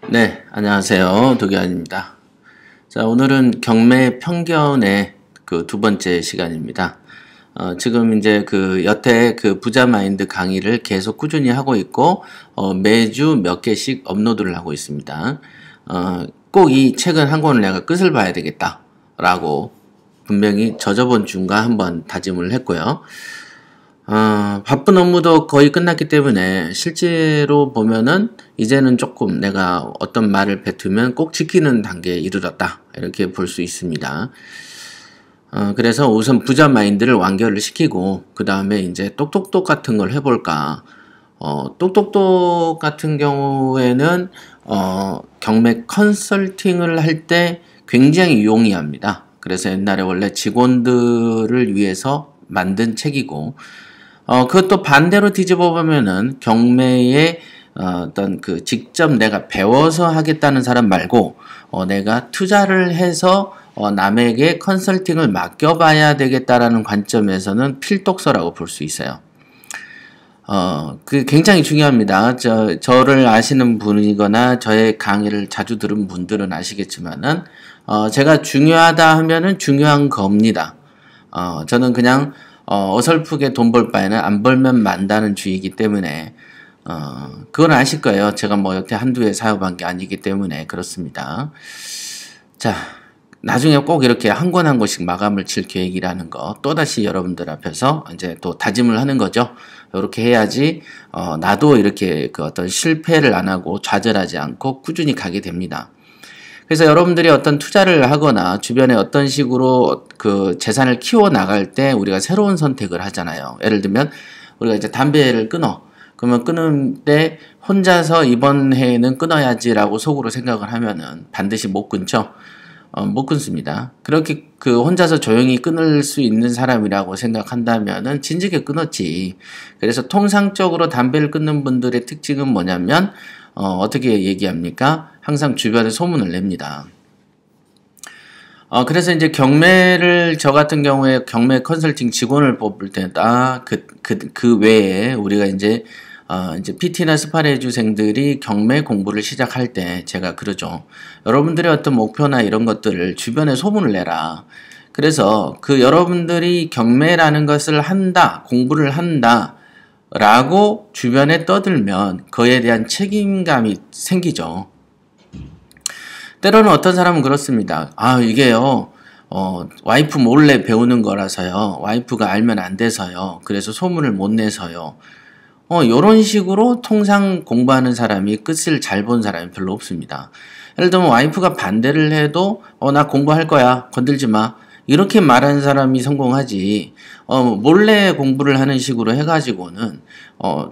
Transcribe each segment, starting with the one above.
네, 안녕하세요. 도기환입니다. 자, 오늘은 경매 편견의 그 두 번째 시간입니다. 지금 이제 그 여태 그 부자 마인드 강의를 계속 꾸준히 하고 있고, 매주 몇 개씩 업로드를 하고 있습니다. 꼭 이 책은 한 권을 내가 끝을 봐야 되겠다라고 분명히 저저번 주인가 한번 다짐을 했고요. 바쁜 업무도 거의 끝났기 때문에 실제로 보면은 이제는 조금 내가 어떤 말을 뱉으면 꼭 지키는 단계에 이르렀다. 이렇게 볼 수 있습니다. 그래서 우선 부자 마인드를 완결을 시키고, 그 다음에 이제 똑똑똑 같은 걸 해볼까. 똑똑똑 같은 경우에는, 경매 컨설팅을 할 때 굉장히 용이합니다. 그래서 옛날에 원래 직원들을 위해서 만든 책이고, 그것도 반대로 뒤집어 보면은 경매에 어떤 그 직접 내가 배워서 하겠다는 사람 말고 내가 투자를 해서 남에게 컨설팅을 맡겨봐야 되겠다라는 관점에서는 필독서라고 볼 수 있어요. 그 굉장히 중요합니다. 저를 아시는 분이거나 저의 강의를 자주 들은 분들은 아시겠지만은 제가 중요하다 하면은 중요한 겁니다. 저는 그냥 어설프게 돈 벌 바에는 안 벌면 만다는 주의이기 때문에, 그건 아실 거예요. 제가 뭐 여태 한두 해 사업한 게 아니기 때문에 그렇습니다. 자, 나중에 꼭 이렇게 한 권 한 권씩 마감을 칠 계획이라는 거, 또다시 여러분들 앞에서 이제 또 다짐을 하는 거죠. 이렇게 해야지, 나도 이렇게 그 어떤 실패를 안 하고 좌절하지 않고 꾸준히 가게 됩니다. 그래서 여러분들이 어떤 투자를 하거나 주변에 어떤 식으로 그 재산을 키워 나갈 때 우리가 새로운 선택을 하잖아요. 예를 들면 우리가 이제 담배를 끊어. 그러면 끊을 때 혼자서 이번 해에는 끊어야지라고 속으로 생각을 하면은 반드시 못 끊죠. 못 끊습니다. 그렇게 그 혼자서 조용히 끊을 수 있는 사람이라고 생각한다면은 진즉에 끊었지. 그래서 통상적으로 담배를 끊는 분들의 특징은 뭐냐면 어떻게 얘기합니까? 항상 주변에 소문을 냅니다. 그래서 이제 경매를, 저 같은 경우에 경매 컨설팅 직원을 뽑을 때, 그 외에 우리가 이제 PT나 스파레주생들이 경매 공부를 시작할 때 제가 그러죠. 여러분들의 어떤 목표나 이런 것들을 주변에 소문을 내라. 그래서 그 여러분들이 경매라는 것을 한다, 공부를 한다, 라고 주변에 떠들면 그에 대한 책임감이 생기죠. 때로는 어떤 사람은 그렇습니다. 이게요, 와이프 몰래 배우는 거라서요. 와이프가 알면 안 돼서요. 그래서 소문을 못 내서요. 요런 식으로 통상 공부하는 사람이 끝을 잘 본 사람이 별로 없습니다. 예를 들면 와이프가 반대를 해도, 나 공부할 거야. 건들지 마. 이렇게 말하는 사람이 성공하지, 몰래 공부를 하는 식으로 해가지고는,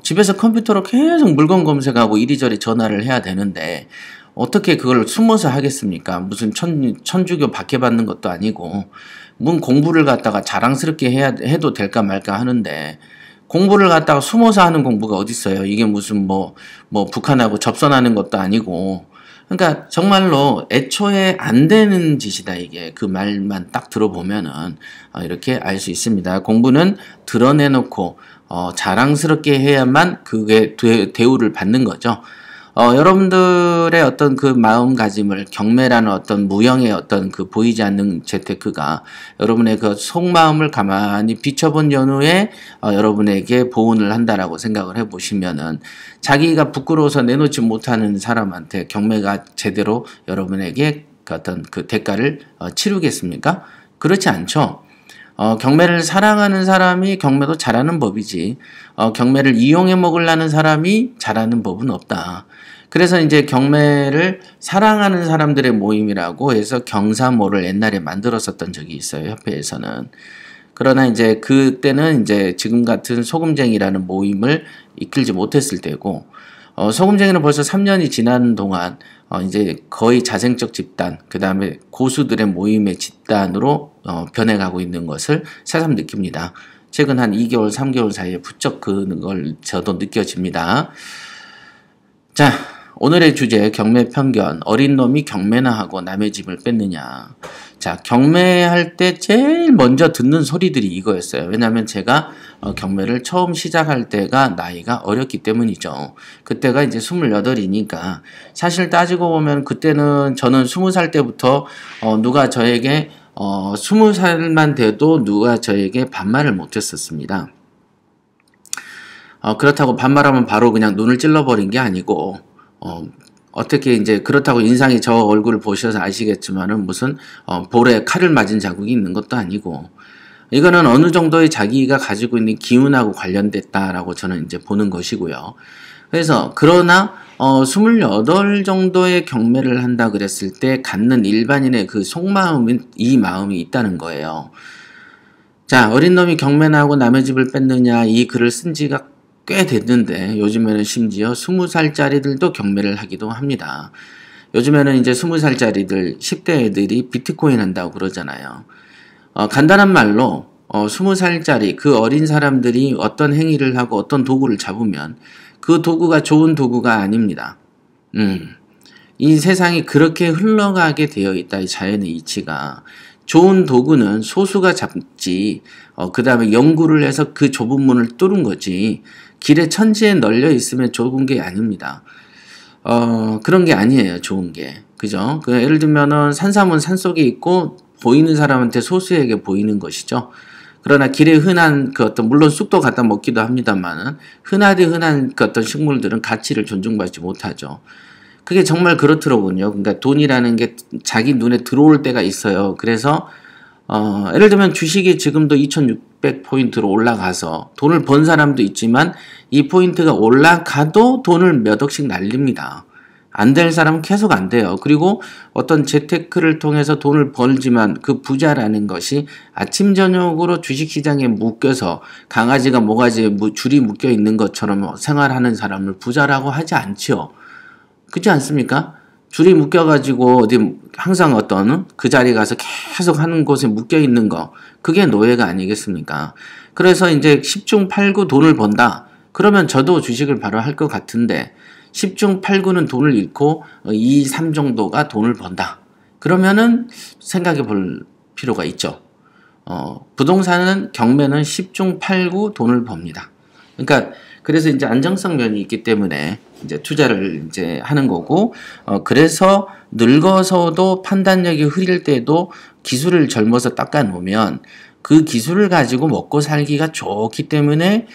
집에서 컴퓨터로 계속 물건 검색하고 이리저리 전화를 해야 되는데, 어떻게 그걸 숨어서 하겠습니까? 무슨 천주교 박해받는 것도 아니고, 뭔 공부를 갖다가 자랑스럽게 해도 될까 말까 하는데, 공부를 갖다가 숨어서 하는 공부가 어딨어요? 이게 무슨 뭐 북한하고 접선하는 것도 아니고, 그러니까 정말로 애초에 안 되는 짓이다, 이게. 그 말만 딱 들어보면은 이렇게 알 수 있습니다. 공부는 드러내놓고 자랑스럽게 해야만 그게 대우를 받는 거죠. 여러분들의 어떤 그 마음가짐을 경매라는 어떤 무형의 어떤 그 보이지 않는 재테크가 여러분의 그 속마음을 가만히 비춰본 연후에 여러분에게 보온을 한다라고 생각을 해보시면은, 자기가 부끄러워서 내놓지 못하는 사람한테 경매가 제대로 여러분에게 그 어떤 그 대가를 치르겠습니까? 그렇지 않죠. 경매를 사랑하는 사람이 경매도 잘하는 법이지, 경매를 이용해 먹으려는 사람이 잘하는 법은 없다. 그래서 이제 경매를 사랑하는 사람들의 모임이라고 해서 경사모를 옛날에 만들었었던 적이 있어요, 협회에서는. 그러나 이제 그때는 이제 지금 같은 소금쟁이라는 모임을 이끌지 못했을 때고, 소금쟁이는 벌써 3년이 지난 동안 이제 거의 자생적 집단, 그 다음에 고수들의 모임의 집단으로 변해가고 있는 것을 새삼 느낍니다. 최근 한 2개월, 3개월 사이에 부쩍 그걸 저도 느껴집니다. 자, 오늘의 주제 경매 편견. 어린 놈이 경매나 하고 남의 집을 뺐느냐. 자, 경매할 때 제일 먼저 듣는 소리들이 이거였어요. 왜냐하면 제가 경매를 처음 시작할 때가 나이가 어렸기 때문이죠. 그때가 이제 28이니까 사실 따지고 보면 그때는 저는 20살 때부터 누가 저에게 20살만 돼도 누가 저에게 반말을 못했었습니다. 그렇다고 반말하면 바로 그냥 눈을 찔러버린 게 아니고 어떻게 이제 그렇다고 인상이 저 얼굴을 보셔서 아시겠지만은 무슨 볼에 칼을 맞은 자국이 있는 것도 아니고 이거는 어느 정도의 자기가 가지고 있는 기운하고 관련됐다라고 저는 이제 보는 것이고요. 그래서 그러나 28 정도의 경매를 한다 그랬을 때 갖는 일반인의 그 속마음은 이 마음이 있다는 거예요. 자, 어린 놈이 경매나 하고 남의 집을 뺐느냐 이 글을 쓴 지가 꽤 됐는데 요즘에는 심지어 20살짜리들도 경매를 하기도 합니다. 요즘에는 이제 20살짜리들 10대 애들이 비트코인 한다고 그러잖아요. 간단한 말로 20살짜리 그 어린 사람들이 어떤 행위를 하고 어떤 도구를 잡으면 그 도구가 좋은 도구가 아닙니다. 이 세상이 그렇게 흘러가게 되어 있다. 이 자연의 이치가. 좋은 도구는 소수가 잡지 그 다음에 연구를 해서 그 좁은 문을 뚫은 거지 길에 천지에 널려 있으면 좋은 게 아닙니다. 그런 게 아니에요. 좋은 게. 그죠? 예를 들면은 산삼은 산속에 있고 보이는 사람한테 소수에게 보이는 것이죠. 그러나 길에 흔한 그 어떤 물론 쑥도 갖다 먹기도 합니다만은 흔한 그 어떤 식물들은 가치를 존중받지 못하죠. 그게 정말 그렇더라고요. 그러니까 돈이라는 게 자기 눈에 들어올 때가 있어요. 그래서 예를 들면 주식이 지금도 2600포인트로 올라가서 돈을 번 사람도 있지만 이 포인트가 올라가도 돈을 몇 억씩 날립니다. 안 될 사람은 계속 안 돼요. 그리고 어떤 재테크를 통해서 돈을 벌지만 그 부자라는 것이 아침 저녁으로 주식시장에 묶여서 강아지가 모가지에 줄이 묶여 있는 것처럼 생활하는 사람을 부자라고 하지 않죠. 그렇지 않습니까? 줄이 묶여가지고 어디 항상 어떤 그 자리에 가서 계속 하는 곳에 묶여 있는 거 그게 노예가 아니겠습니까? 그래서 이제 10중 8구 돈을 번다. 그러면 저도 주식을 바로 할 것 같은데 10중 8구는 돈을 잃고 2, 3 정도가 돈을 번다. 그러면은 생각해 볼 필요가 있죠. 부동산은 경매는 10중 8구 돈을 법니다. 그러니까 그래서 이제 안정성 면이 있기 때문에 이제 투자를 이제 하는 거고, 그래서 늙어서도 판단력이 흐릴 때도 기술을 젊어서 닦아 놓으면 그 기술을 가지고 먹고 살기가 좋기 때문에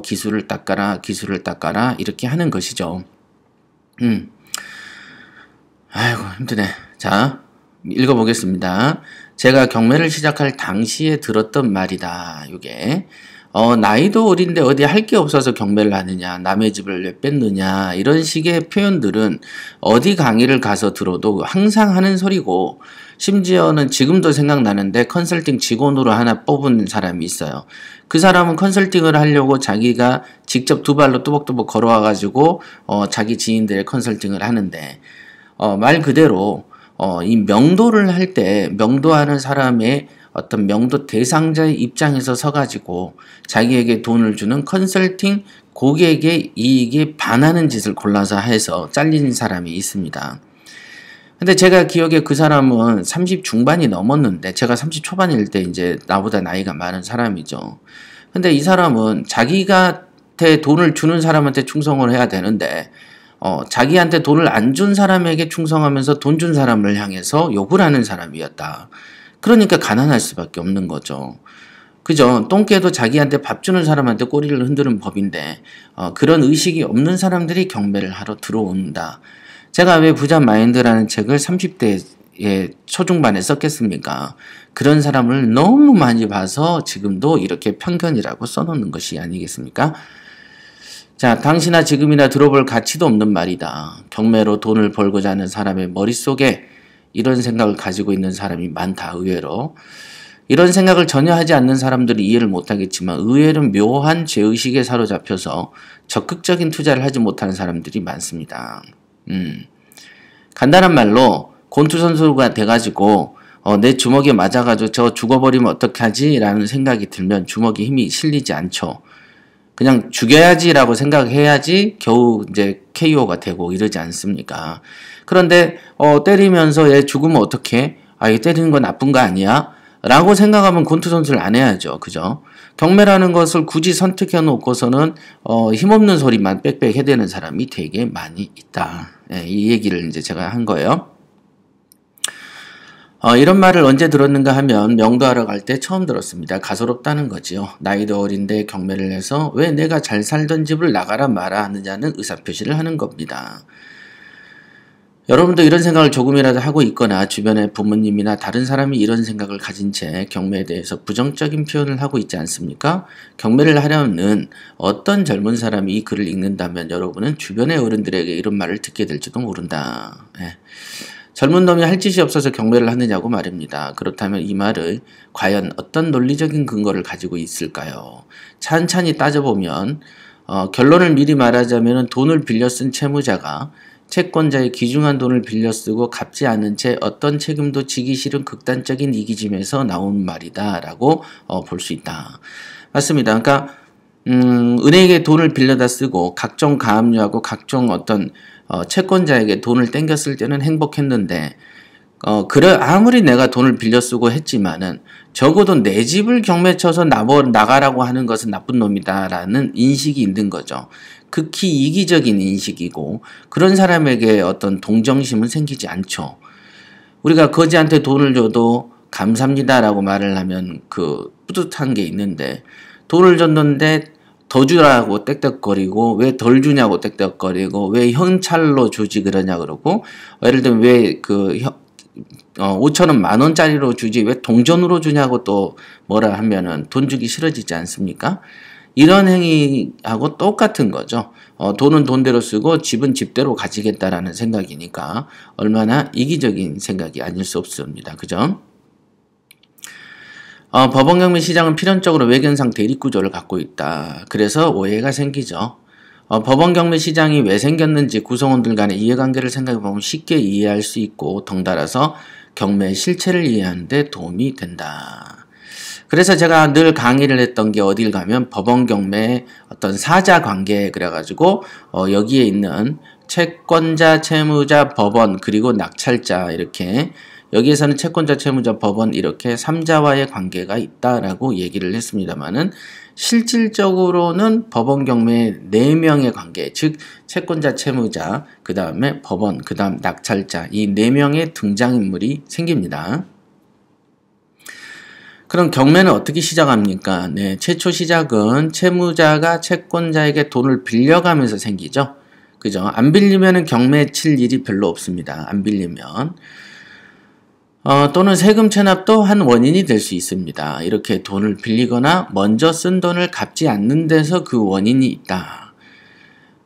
기술을 닦아라 이렇게 하는 것이죠. 아이고 힘드네. 자, 읽어보겠습니다. 제가 경매를 시작할 당시에 들었던 말이다. 이게 나이도 어린데 어디 할 게 없어서 경매를 하느냐, 남의 집을 왜 뺐느냐 이런 식의 표현들은 어디 강의를 가서 들어도 항상 하는 소리고, 심지어는 지금도 생각나는데 컨설팅 직원으로 하나 뽑은 사람이 있어요. 그 사람은 컨설팅을 하려고 자기가 직접 두 발로 뚜벅뚜벅 걸어와가지고 자기 지인들의 컨설팅을 하는데 말 그대로 이 명도를 할 때 명도하는 사람의 어떤 명도 대상자의 입장에서 서가지고 자기에게 돈을 주는 컨설팅 고객의 이익에 반하는 짓을 골라서 해서 잘린 사람이 있습니다. 근데 제가 기억에 그 사람은 30 중반이 넘었는데 제가 30 초반일 때 이제 나보다 나이가 많은 사람이죠. 근데 이 사람은 자기한테 돈을 주는 사람한테 충성을 해야 되는데 자기한테 돈을 안 준 사람에게 충성하면서 돈 준 사람을 향해서 욕을 하는 사람이었다. 그러니까 가난할 수밖에 없는 거죠. 그죠? 똥개도 자기한테 밥 주는 사람한테 꼬리를 흔드는 법인데 그런 의식이 없는 사람들이 경매를 하러 들어온다. 제가 왜 부자 마인드라는 책을 30대의 초중반에 썼겠습니까? 그런 사람을 너무 많이 봐서 지금도 이렇게 편견이라고 써놓는 것이 아니겠습니까? 자, 당시나 지금이나 들어볼 가치도 없는 말이다. 경매로 돈을 벌고자 하는 사람의 머릿속에 이런 생각을 가지고 있는 사람이 많다. 의외로. 이런 생각을 전혀 하지 않는 사람들은 이해를 못하겠지만 의외로 묘한 죄의식에 사로잡혀서 적극적인 투자를 하지 못하는 사람들이 많습니다. 간단한 말로 권투선수가 돼가지고 내 주먹에 맞아가지고 저 죽어버리면 어떡하지? 라는 생각이 들면 주먹에 힘이 실리지 않죠. 그냥 죽여야지라고 생각해야지 겨우 이제 KO가 되고 이러지 않습니까? 그런데 때리면서 얘 죽으면 어떡해? 아, 얘 때리는 거 나쁜 거 아니야? 라고 생각하면 권투 선수를 안 해야죠. 그죠? 경매라는 것을 굳이 선택해 놓고서는 힘없는 소리만 빽빽 해대는 사람이 되게 많이 있다. 예, 이 얘기를 이제 제가 한 거예요. 이런 말을 언제 들었는가 하면 명도하러 갈 때 처음 들었습니다. 가소롭다는 거지요. 나이도 어린데 경매를 해서 왜 내가 잘 살던 집을 나가라 마라 하느냐는 의사표시를 하는 겁니다. 여러분도 이런 생각을 조금이라도 하고 있거나 주변의 부모님이나 다른 사람이 이런 생각을 가진 채 경매에 대해서 부정적인 표현을 하고 있지 않습니까? 경매를 하려는 어떤 젊은 사람이 이 글을 읽는다면 여러분은 주변의 어른들에게 이런 말을 듣게 될지도 모른다. 예. 젊은 놈이 할 짓이 없어서 경매를 하느냐고 말입니다. 그렇다면 이 말을 과연 어떤 논리적인 근거를 가지고 있을까요? 찬찬히 따져보면 결론을 미리 말하자면 돈을 빌려 쓴 채무자가 채권자의 귀중한 돈을 빌려 쓰고 갚지 않은 채 어떤 책임도 지기 싫은 극단적인 이기심에서 나온 말이다 라고 볼 수 있다. 맞습니다. 그러니까 은행에 돈을 빌려다 쓰고 각종 가압류하고 각종 어떤 채권자에게 돈을 땡겼을 때는 행복했는데 그래 아무리 내가 돈을 빌려 쓰고 했지만은 적어도 내 집을 경매 쳐서 나가라고 하는 것은 나쁜 놈이다라는 인식이 있는 거죠. 극히 이기적인 인식이고 그런 사람에게 어떤 동정심은 생기지 않죠. 우리가 거지한테 돈을 줘도 감사합니다라고 말을 하면 그 뿌듯한 게 있는데 돈을 줬는데 더 주라고 떽떽거리고 왜 덜 주냐고 떽떽거리고 왜 현찰로 주지 그러냐 그러고 예를 들면 왜 그 5,000원 10,000원짜리로 주지 왜 동전으로 주냐고 또 뭐라 하면은 돈 주기 싫어지지 않습니까? 이런 행위하고 똑같은 거죠. 돈은 돈대로 쓰고 집은 집대로 가지겠다라는 생각이니까 얼마나 이기적인 생각이 아닐 수 없습니다. 그죠? 법원경매 시장은 필연적으로 외견상 대립구조를 갖고 있다. 그래서 오해가 생기죠. 법원경매 시장이 왜 생겼는지 구성원들 간의 이해관계를 생각해보면 쉽게 이해할 수 있고 덩달아서 경매의 실체를 이해하는 데 도움이 된다. 그래서 제가 늘 강의를 했던 게 어딜 가면 법원경매의 어떤 사자관계 그래가지고 여기에 있는 채권자, 채무자, 법원 그리고 낙찰자 이렇게 여기에서는 채권자, 채무자, 법원 이렇게 3자와의 관계가 있다라고 얘기를 했습니다만은 실질적으로는 법원 경매의 4명의 관계, 즉 채권자, 채무자, 그 다음에 법원, 그 다음 낙찰자 이 4명의 등장인물이 생깁니다. 그럼 경매는 어떻게 시작합니까? 네, 최초 시작은 채무자가 채권자에게 돈을 빌려가면서 생기죠. 그죠? 안 빌리면은 경매 칠 일이 별로 없습니다. 안 빌리면. 또는 세금 체납도 한 원인이 될 수 있습니다. 이렇게 돈을 빌리거나 먼저 쓴 돈을 갚지 않는 데서 그 원인이 있다.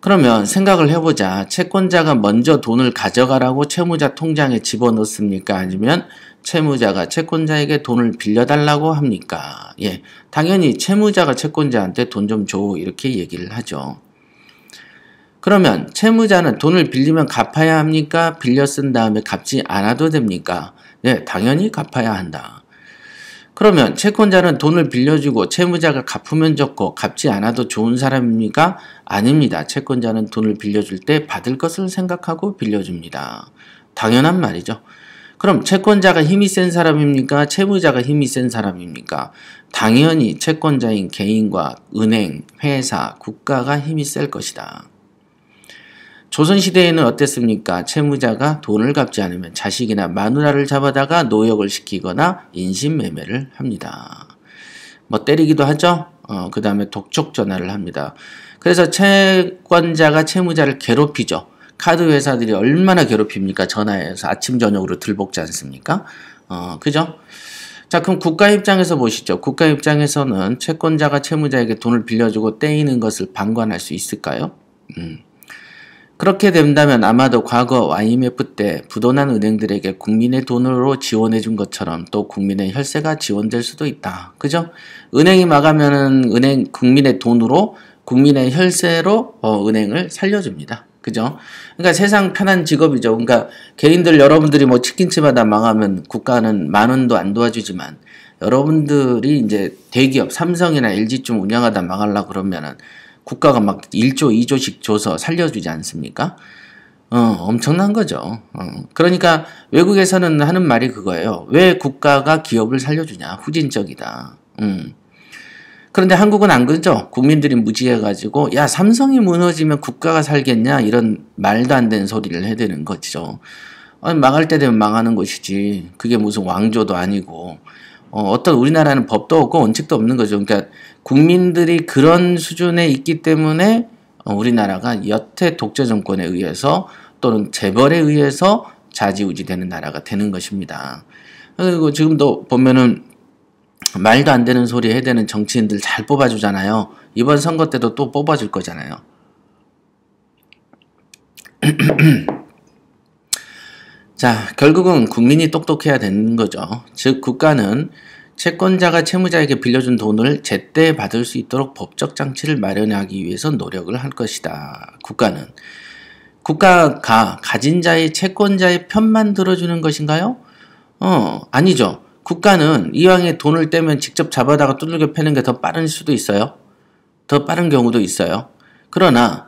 그러면 생각을 해보자. 채권자가 먼저 돈을 가져가라고 채무자 통장에 집어넣습니까? 아니면 채무자가 채권자에게 돈을 빌려달라고 합니까? 예, 당연히 채무자가 채권자한테 돈 좀 줘 이렇게 얘기를 하죠. 그러면 채무자는 돈을 빌리면 갚아야 합니까? 빌려 쓴 다음에 갚지 않아도 됩니까? 네, 당연히 갚아야 한다. 그러면 채권자는 돈을 빌려주고 채무자가 갚으면 좋고 갚지 않아도 좋은 사람입니까? 아닙니다. 채권자는 돈을 빌려줄 때 받을 것을 생각하고 빌려줍니다. 당연한 말이죠. 그럼 채권자가 힘이 센 사람입니까? 채무자가 힘이 센 사람입니까? 당연히 채권자인 개인과 은행, 회사, 국가가 힘이 셀 것이다. 조선시대에는 어땠습니까? 채무자가 돈을 갚지 않으면 자식이나 마누라를 잡아다가 노역을 시키거나 인신매매를 합니다. 뭐 때리기도 하죠. 그 다음에 독촉 전화를 합니다. 그래서 채권자가 채무자를 괴롭히죠. 카드 회사들이 얼마나 괴롭힙니까? 전화해서 아침 저녁으로 들볶지 않습니까? 그죠? 자, 그럼 국가 입장에서 보시죠. 국가 입장에서는 채권자가 채무자에게 돈을 빌려주고 떼이는 것을 방관할 수 있을까요? 그렇게 된다면 아마도 과거 IMF 때 부도난 은행들에게 국민의 돈으로 지원해 준 것처럼 또 국민의 혈세가 지원될 수도 있다. 그죠? 은행이 망하면은 국민의 돈으로 국민의 혈세로 은행을 살려줍니다. 그죠? 그러니까 세상 편한 직업이죠. 그러니까 개인들 여러분들이 뭐 치킨집마다 망하면 국가는 만 원도 안 도와주지만 여러분들이 이제 대기업 삼성이나 LG쯤 운영하다 망하려고 그러면은 국가가 막 1조, 2조씩 줘서 살려주지 않습니까? 엄청난 거죠. 그러니까 외국에서는 하는 말이 그거예요. 왜 국가가 기업을 살려주냐? 후진적이다. 그런데 한국은 안 그러죠. 국민들이 무지해가지고 야 삼성이 무너지면 국가가 살겠냐 이런 말도 안 되는 소리를 해대는 거죠. 아니, 망할 때 되면 망하는 것이지. 그게 무슨 왕조도 아니고 어떤 우리나라는 법도 없고 원칙도 없는 거죠. 그러니까 국민들이 그런 수준에 있기 때문에 우리나라가 여태 독재 정권에 의해서 또는 재벌에 의해서 좌지우지되는 나라가 되는 것입니다. 그리고 지금도 보면은 말도 안 되는 소리 해대는 정치인들 잘 뽑아주잖아요. 이번 선거 때도 또 뽑아줄 거잖아요. 자, 결국은 국민이 똑똑해야 되는 거죠. 즉 국가는 채권자가 채무자에게 빌려준 돈을 제때 받을 수 있도록 법적 장치를 마련하기 위해서 노력을 할 것이다. 국가가 가진 자의 채권자의 편만 들어주는 것인가요? 아니죠. 국가는 이왕에 돈을 떼면 직접 잡아다가 두들겨 패는 게 더 빠른 수도 있어요. 더 빠른 경우도 있어요. 그러나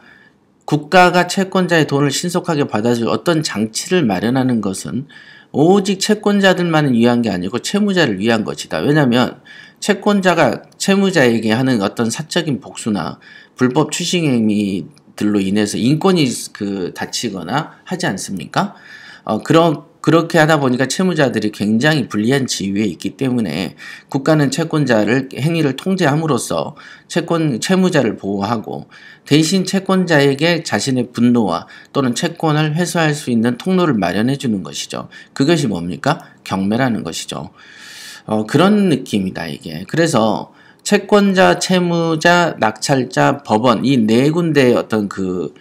국가가 채권자의 돈을 신속하게 받아줄 어떤 장치를 마련하는 것은 오직 채권자들만을 위한 게 아니고 채무자를 위한 것이다. 왜냐하면 채권자가 채무자에게 하는 어떤 사적인 복수나 불법 추식 행위들로 인해서 인권이 다치거나 하지 않습니까? 그렇게 하다 보니까 채무자들이 굉장히 불리한 지위에 있기 때문에 국가는 채권자를 행위를 통제함으로써 채무자를 보호하고 대신 채권자에게 자신의 분노와 또는 채권을 회수할 수 있는 통로를 마련해 주는 것이죠. 그것이 뭡니까? 경매라는 것이죠. 그런 느낌이다 이게. 그래서 채권자, 채무자, 낙찰자, 법원 이 네 군데의 어떤 그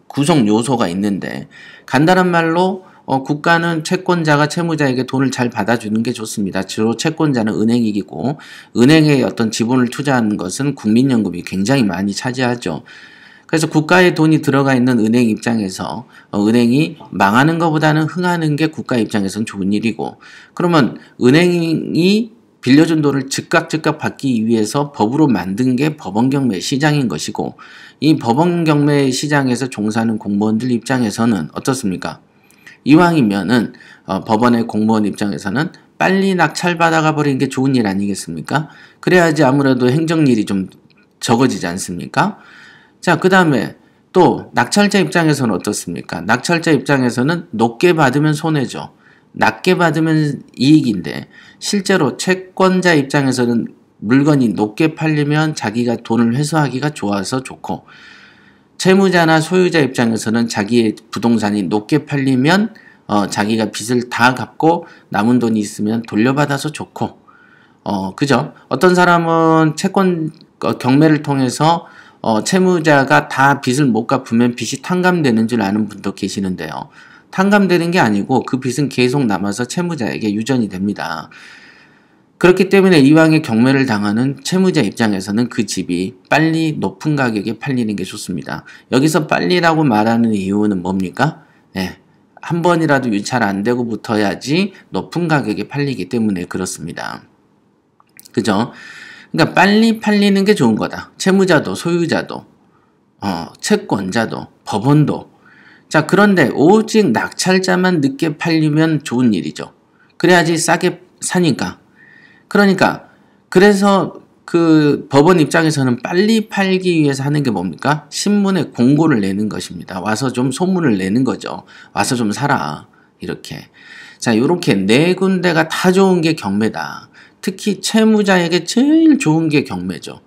구성 요소가 있는데 간단한 말로 국가는 채권자가 채무자에게 돈을 잘 받아주는 게 좋습니다. 주로 채권자는 은행이고 은행에 어떤 지분을 투자하는 것은 국민연금이 굉장히 많이 차지하죠. 그래서 국가의 돈이 들어가 있는 은행 입장에서 은행이 망하는 것보다는 흥하는 게 국가 입장에서는 좋은 일이고 그러면 은행이 빌려준 돈을 즉각 받기 위해서 법으로 만든 게 법원경매 시장인 것이고 이 법원경매 시장에서 종사하는 공무원들 입장에서는 어떻습니까? 이왕이면은 법원의 공무원 입장에서는 빨리 낙찰받아가 버리는 게 좋은 일 아니겠습니까? 그래야지 아무래도 행정일이 좀 적어지지 않습니까? 자, 그 다음에 또 낙찰자 입장에서는 어떻습니까? 낙찰자 입장에서는 높게 받으면 손해죠. 낮게 받으면 이익인데 실제로 채권자 입장에서는 물건이 높게 팔리면 자기가 돈을 회수하기가 좋아서 좋고 채무자나 소유자 입장에서는 자기의 부동산이 높게 팔리면 자기가 빚을 다 갚고 남은 돈이 있으면 돌려받아서 좋고 그죠? 어떤 사람은 채권 경매를 통해서 채무자가 다 빚을 못 갚으면 빚이 탕감되는 줄 아는 분도 계시는데요. 탕감되는 게 아니고 그 빚은 계속 남아서 채무자에게 유전이 됩니다. 그렇기 때문에 이왕에 경매를 당하는 채무자 입장에서는 그 집이 빨리 높은 가격에 팔리는 게 좋습니다. 여기서 빨리라고 말하는 이유는 뭡니까? 네, 한 번이라도 유찰 안 되고 붙어야지 높은 가격에 팔리기 때문에 그렇습니다. 그죠? 그러니까 빨리 팔리는 게 좋은 거다. 채무자도 소유자도 채권자도 법원도. 자, 그런데 오직 낙찰자만 늦게 팔리면 좋은 일이죠. 그래야지 싸게 사니까. 그러니까 그래서 그 법원 입장에서는 빨리 팔기 위해서 하는 게 뭡니까? 신문에 공고를 내는 것입니다. 와서 좀 소문을 내는 거죠. 와서 좀 사라. 이렇게. 자, 요렇게 네 군데가 다 좋은 게 경매다. 특히 채무자에게 제일 좋은 게 경매죠.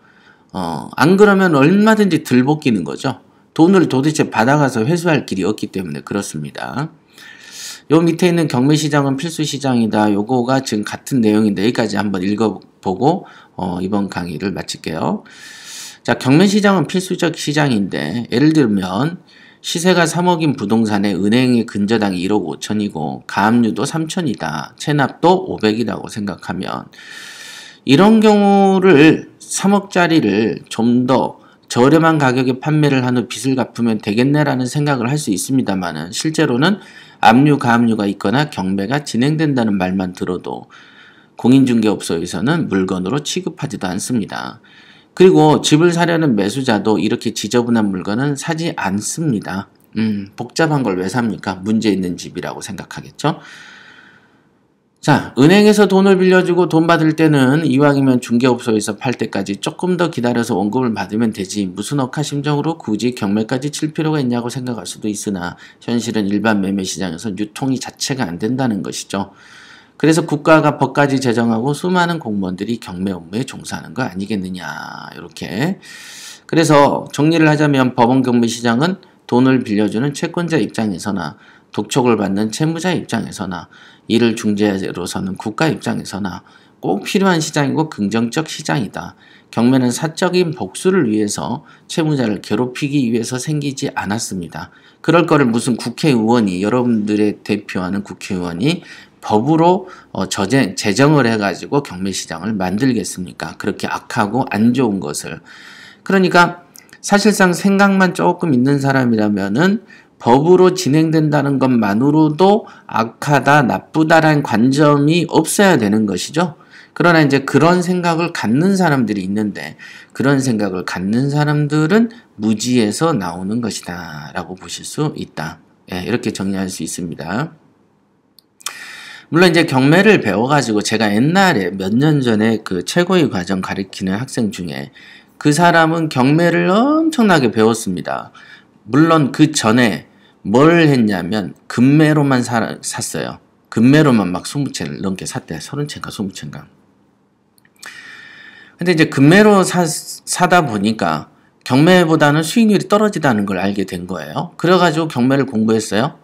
안 그러면 얼마든지 들볶이는 거죠. 돈을 도대체 받아가서 회수할 길이 없기 때문에 그렇습니다. 요 밑에 있는 경매 시장은 필수 시장이다. 요거가 지금 같은 내용인데 여기까지 한번 읽어보고 이번 강의를 마칠게요. 자, 경매 시장은 필수적 시장인데 예를 들면 시세가 3억인 부동산에 은행의 근저당이 1억 5천이고 가압류도 3천이다. 체납도 500이라고 생각하면 이런 경우를 3억짜리를 좀 더 저렴한 가격에 판매를 한 후 빚을 갚으면 되겠네라는 생각을 할 수 있습니다만은 실제로는 압류, 가압류가 있거나 경매가 진행된다는 말만 들어도 공인중개업소에서는 물건으로 취급하지도 않습니다. 그리고 집을 사려는 매수자도 이렇게 지저분한 물건은 사지 않습니다. 복잡한 걸 왜 삽니까? 문제 있는 집이라고 생각하겠죠? 자, 은행에서 돈을 빌려주고 돈 받을 때는 이왕이면 중개업소에서 팔 때까지 조금 더 기다려서 원금을 받으면 되지 무슨 억하심정으로 굳이 경매까지 칠 필요가 있냐고 생각할 수도 있으나 현실은 일반 매매 시장에서 유통이 자체가 안 된다는 것이죠. 그래서 국가가 법까지 제정하고 수많은 공무원들이 경매 업무에 종사하는 거 아니겠느냐 이렇게. 그래서 정리를 하자면 법원 경매 시장은 돈을 빌려주는 채권자 입장에서나 독촉을 받는 채무자 입장에서나 이를 중재로서는 국가 입장에서나 꼭 필요한 시장이고 긍정적 시장이다. 경매는 사적인 복수를 위해서 채무자를 괴롭히기 위해서 생기지 않았습니다. 그럴 거를 무슨 국회의원이 여러분들의 대표하는 국회의원이 법으로 제정을 해가지고 경매시장을 만들겠습니까? 그렇게 악하고 안 좋은 것을. 그러니까 사실상 생각만 조금 있는 사람이라면은 법으로 진행된다는 것만으로도 악하다, 나쁘다라는 관점이 없어야 되는 것이죠. 그러나 이제 그런 생각을 갖는 사람들이 있는데 그런 생각을 갖는 사람들은 무지에서 나오는 것이다 라고 보실 수 있다. 예, 이렇게 정리할 수 있습니다. 물론 이제 경매를 배워가지고 제가 옛날에 몇 년 전에 그 최고위 과정 가르치는 학생 중에 그 사람은 경매를 엄청나게 배웠습니다. 물론 그 전에 뭘 했냐면 금매로만 샀어요. 금매로만 막 20채를 넘게 샀대. 30채인가 20채인가. 근데 이제 금매로 사다 보니까 경매보다는 수익률이 떨어지다는 걸 알게 된 거예요. 그래가지고 경매를 공부했어요.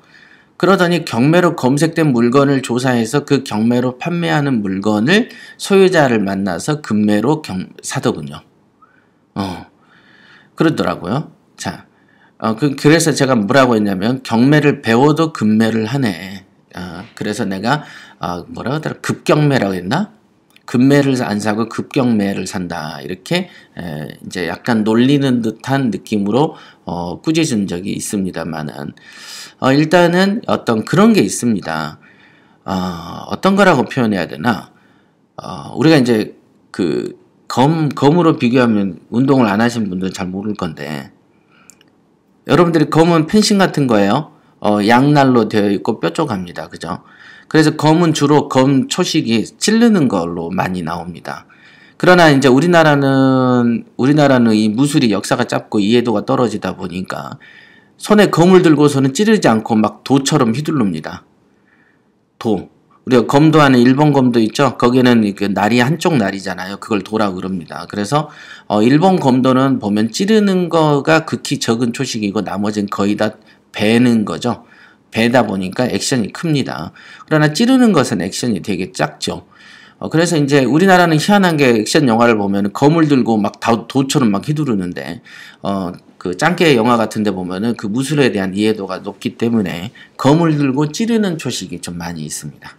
그러더니 경매로 검색된 물건을 조사해서 그 경매로 판매하는 물건을 소유자를 만나서 금매로 사더군요. 그러더라고요. 자, 그래서 제가 뭐라고 했냐면 경매를 배워도 금매를 하네. 그래서 내가 뭐라고 하더라? 급경매라고 했나? 금매를 안 사고 급경매를 산다. 이렇게 이제 약간 놀리는 듯한 느낌으로 꾸짖은 적이 있습니다만은 일단은 어떤 그런 게 있습니다. 어떤 거라고 표현해야 되나? 우리가 이제 그 검으로 비교하면 운동을 안 하신 분들은 잘 모를 건데 여러분들이 검은 펜싱 같은 거예요. 양날로 되어 있고 뾰족합니다. 그죠? 그래서 검은 주로 검 초식이 찌르는 걸로 많이 나옵니다. 그러나 이제 우리나라는 이 무술이 역사가 짧고 이해도가 떨어지다 보니까 손에 검을 들고서는 찌르지 않고 막 도처럼 휘두릅니다. 도. 우리가 검도 하는 일본 검도 있죠. 거기는 그 날이 한쪽 날이잖아요. 그걸 도라고 그럽니다. 그래서 일본 검도는 보면 찌르는 거가 극히 적은 초식이고 나머지는 거의 다 베는 거죠. 베다 보니까 액션이 큽니다. 그러나 찌르는 것은 액션이 되게 작죠. 그래서 이제 우리나라는 희한한 게 액션 영화를 보면 검을 들고 막 도처럼 막 휘두르는데 그 짱깨 영화 같은 데 보면은 그 무술에 대한 이해도가 높기 때문에 검을 들고 찌르는 초식이 좀 많이 있습니다.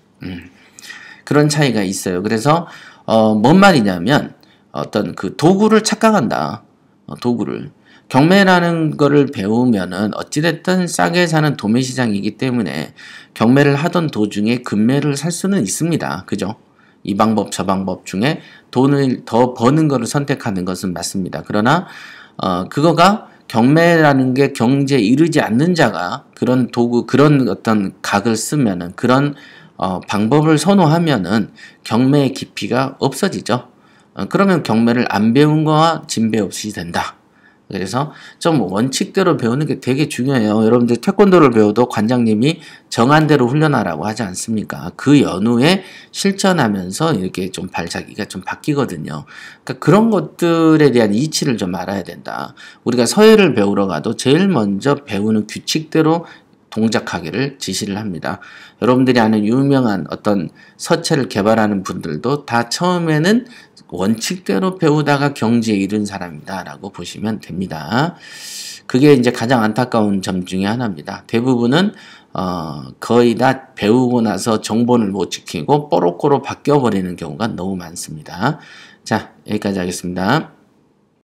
그런 차이가 있어요. 그래서 뭔 말이냐면 어떤 그 도구를 착각한다. 도구를. 경매라는 거를 배우면은 어찌됐든 싸게 사는 도매시장이기 때문에 경매를 하던 도중에 금매를 살 수는 있습니다. 그죠? 이 방법 저 방법 중에 돈을 더 버는 거를 선택하는 것은 맞습니다. 그러나 그거가 경매라는 게 경제에 이르지 않는 자가 그런 도구 그런 어떤 각을 쓰면은 그런 방법을 선호하면은 경매의 깊이가 없어지죠. 그러면 경매를 안 배운 거와 진배 없이 된다. 그래서 좀 원칙대로 배우는 게 되게 중요해요. 여러분들 태권도를 배워도 관장님이 정한 대로 훈련하라고 하지 않습니까? 그 연후에 실전하면서 이렇게 좀 발자기가 좀 바뀌거든요. 그러니까 그런 것들에 대한 이치를 좀 알아야 된다. 우리가 서예를 배우러 가도 제일 먼저 배우는 규칙대로 동작하기를 지시를 합니다. 여러분들이 아는 유명한 어떤 서체를 개발하는 분들도 다 처음에는 원칙대로 배우다가 경지에 이른 사람이다 라고 보시면 됩니다. 그게 이제 가장 안타까운 점 중에 하나입니다. 대부분은 거의 다 배우고 나서 정본을 못 지키고 뽀로꼬로 바뀌어버리는 경우가 너무 많습니다. 자, 여기까지 하겠습니다.